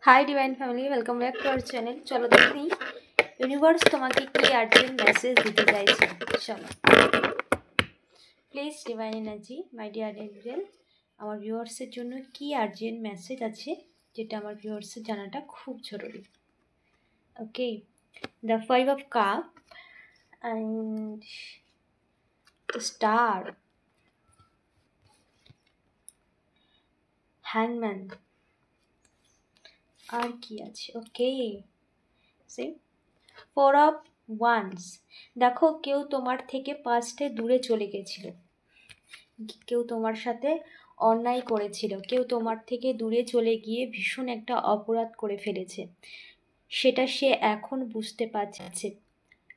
Hi divine family, welcome back to our channel. चलो देखते हैं यूनिवर्स तुम्हें कि अर्जेंट मैसेज दीते चाइछे। चलो please divine energy my dear angel आमार ভিউয়ার্সের জন্য কি আর্জেন্ট মেসেজ আছে যেটা আমার ভিউয়ার্সের জানাটা খুব জরুরি। Okay, the 5 of cup and the star, হ্যাংম্যান আর কি আছে। Okay, see 4 of wands. দেখো কেউ তোমার থেকে পাস্টে দূরে চলে গেছিল, কেউ তোমার সাথে অন্যায় করেছিল, কেউ তোমার থেকে দূরে চলে গিয়ে ভীষণ একটা অপরাধ করে ফেলেছে, সেটা সে এখন বুঝতে পারছে।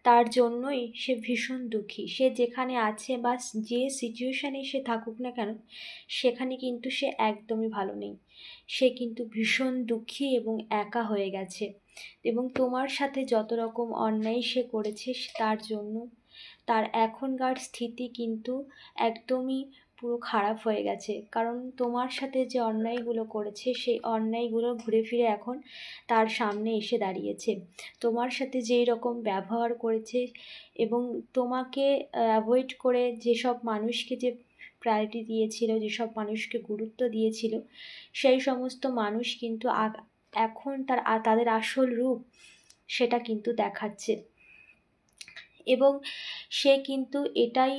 তার জন্যই সে ভীষণ দুঃখী। সে যেখানে আছে বা যে সিচুয়েশানে সে থাকুক না কেন, সেখানে কিন্তু সে একদমই ভালো নেই। সে কিন্তু ভীষণ দুঃখী এবং একা হয়ে গেছে, এবং তোমার সাথে যত রকম অন্যায় সে করেছে তার জন্য তার এখনকার স্থিতি কিন্তু একদমই পুরো খারাপ হয়ে গেছে। কারণ তোমার সাথে যে অন্যায়গুলো করেছে সেই অন্যায়গুলো ঘুরে ফিরে এখন তার সামনে এসে দাঁড়িয়েছে। তোমার সাথে যেই রকম ব্যবহার করেছে এবং তোমাকে অ্যাভয়েড করে যেসব মানুষকে যে প্রায়োরিটি দিয়েছিল, যেসব মানুষকে গুরুত্ব দিয়েছিল, সেই সমস্ত মানুষ কিন্তু এখন তাদের আসল রূপ সেটা কিন্তু দেখাচ্ছে। এবং সে কিন্তু এটাই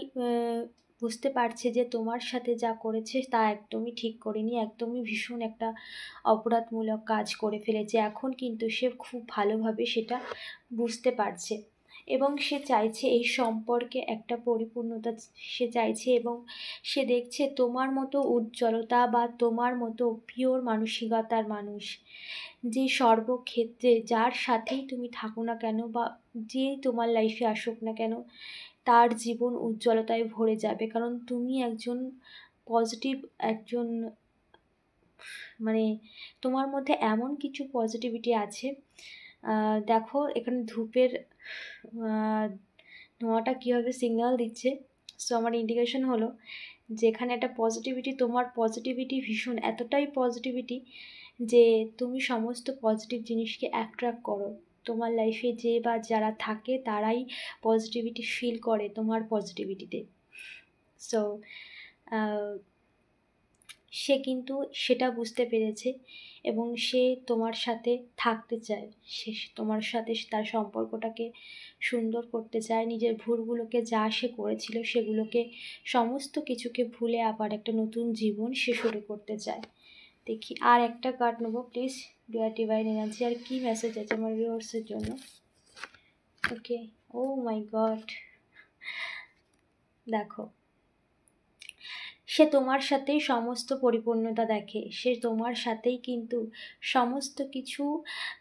বুঝতে পারছে যে তোমার সাথে যা করেছে তা একদমই ঠিক করেনি, একদমই ভীষণ একটা অপরাধমূলক কাজ করে ফেলেছে। এখন কিন্তু সে খুব ভালোভাবে সেটা বুঝতে পারছে এবং সে চাইছে এই সম্পর্কে একটা পরিপূর্ণতা সে চাইছে। এবং সে দেখছে তোমার মতো উজ্জ্বলতা বা তোমার মতো পিওর মানসিকতার মানুষ যে সর্বক্ষেত্রে যার সাথেই তুমি থাকো না কেন বা যেই তোমার লাইফে আসুক না কেন, তার জীবন উজ্জ্বলতায় ভরে যাবে। কারণ তুমি একজন পজিটিভ, একজন মানে তোমার মধ্যে এমন কিছু পজিটিভিটি আছে। দেখো এখানে ধূপের ধোঁয়াটা কীভাবে সিগন্যাল দিচ্ছে। সো আমার ইন্ডিকেশন হলো যে এখানে একটা পজিটিভিটি, তোমার পজিটিভিটি ভীষণ এতটাই পজিটিভিটি যে তুমি সমস্ত পজিটিভ জিনিসকে অ্যাট্রাক্ট করো। তোমার লাইফে যে বা যারা থাকে তারাই পজিটিভিটি ফিল করে তোমার পজিটিভিটিতে। সো সে কিন্তু সেটা বুঝতে পেরেছে এবং সে তোমার সাথে থাকতে চায়। সে তোমার সাথে তার সম্পর্কটাকে সুন্দর করতে চায়। নিজের ভুলগুলোকে যা সে করেছিল সেগুলোকে সমস্ত কিছুকে ভুলে আবার একটা নতুন জীবন সে শুরু করতে চায়। দেখি আর একটা কার্ড নেবো প্লিজ ডিয়ার ডিভাইন এনার্জি, আর কি মেসেজ আছে আমার ভিউয়ার্সের জন্য। ওকে, ও মাই গড, দেখো সে তোমার সাথেই সমস্ত পরিপূর্ণতা দেখে। সে তোমার সাথেই কিন্তু সমস্ত কিছু,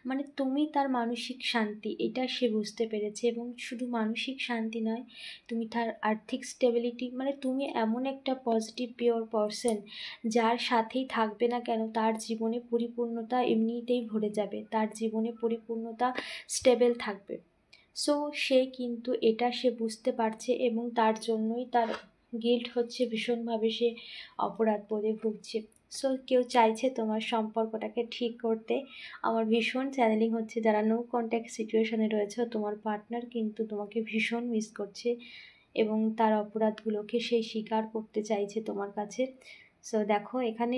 মানে তুমি তার মানসিক শান্তি, এটা সে বুঝতে পেরেছে। এবং শুধু মানসিক শান্তি নয়, তুমি তার আর্থিক স্টেবিলিটি, মানে তুমি এমন একটা পজিটিভ পিওর পারসন যার সাথেই থাকবে না কেন তার জীবনে পরিপূর্ণতা এমনিতেই ভরে যাবে, তার জীবনে পরিপূর্ণতা স্টেবল থাকবে। সো সে কিন্তু এটা সে বুঝতে পারছে এবং তার জন্যই তার গিল্ট হচ্ছে, ভীষণভাবে সে অপরাধ বোধে ভুগছে। সো কেউ চাইছে তোমার সম্পর্কটাকে ঠিক করতে। আমার ভীষণ চ্যানেলিং হচ্ছে যারা নো কন্ট্যাক্ট সিচুয়েশানে রয়েছে, তোমার পার্টনার কিন্তু তোমাকে ভীষণ মিস করছে এবং তার অপরাধগুলোকে সে স্বীকার করতে চাইছে তোমার কাছে। সো দেখো এখানে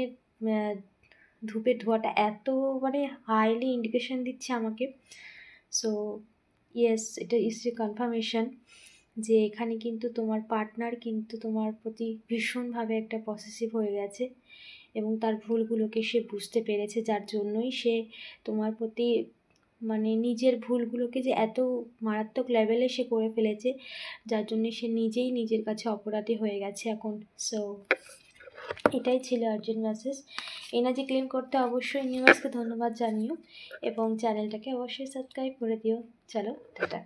ধূপের ধোঁয়াটা এত মানে হাইলি ইন্ডিকেশন দিচ্ছে আমাকে। সো ইয়েস, এটা ইজ এ কনফার্মেশন যে এখানে কিন্তু তোমার পার্টনার কিন্তু তোমার প্রতি ভীষণভাবে একটা পসেসিভ হয়ে গেছে এবং তার ভুলগুলোকে সে বুঝতে পেরেছে, যার জন্যই সে তোমার প্রতি মানে নিজের ভুলগুলোকে যে এত মারাত্মক লেভেলে সে করে ফেলেছে, যার জন্য সে নিজেই নিজের কাছে অপরাধী হয়ে গেছে এখন। সো এটাই ছিল আর্জেন্ট মেসেজ। এনার্জি ক্লেম করতে অবশ্যই ইউনিভার্সকে ধন্যবাদ জানিও এবং চ্যানেলটাকে অবশ্যই সাবস্ক্রাইব করে দিও। চলো টাটা।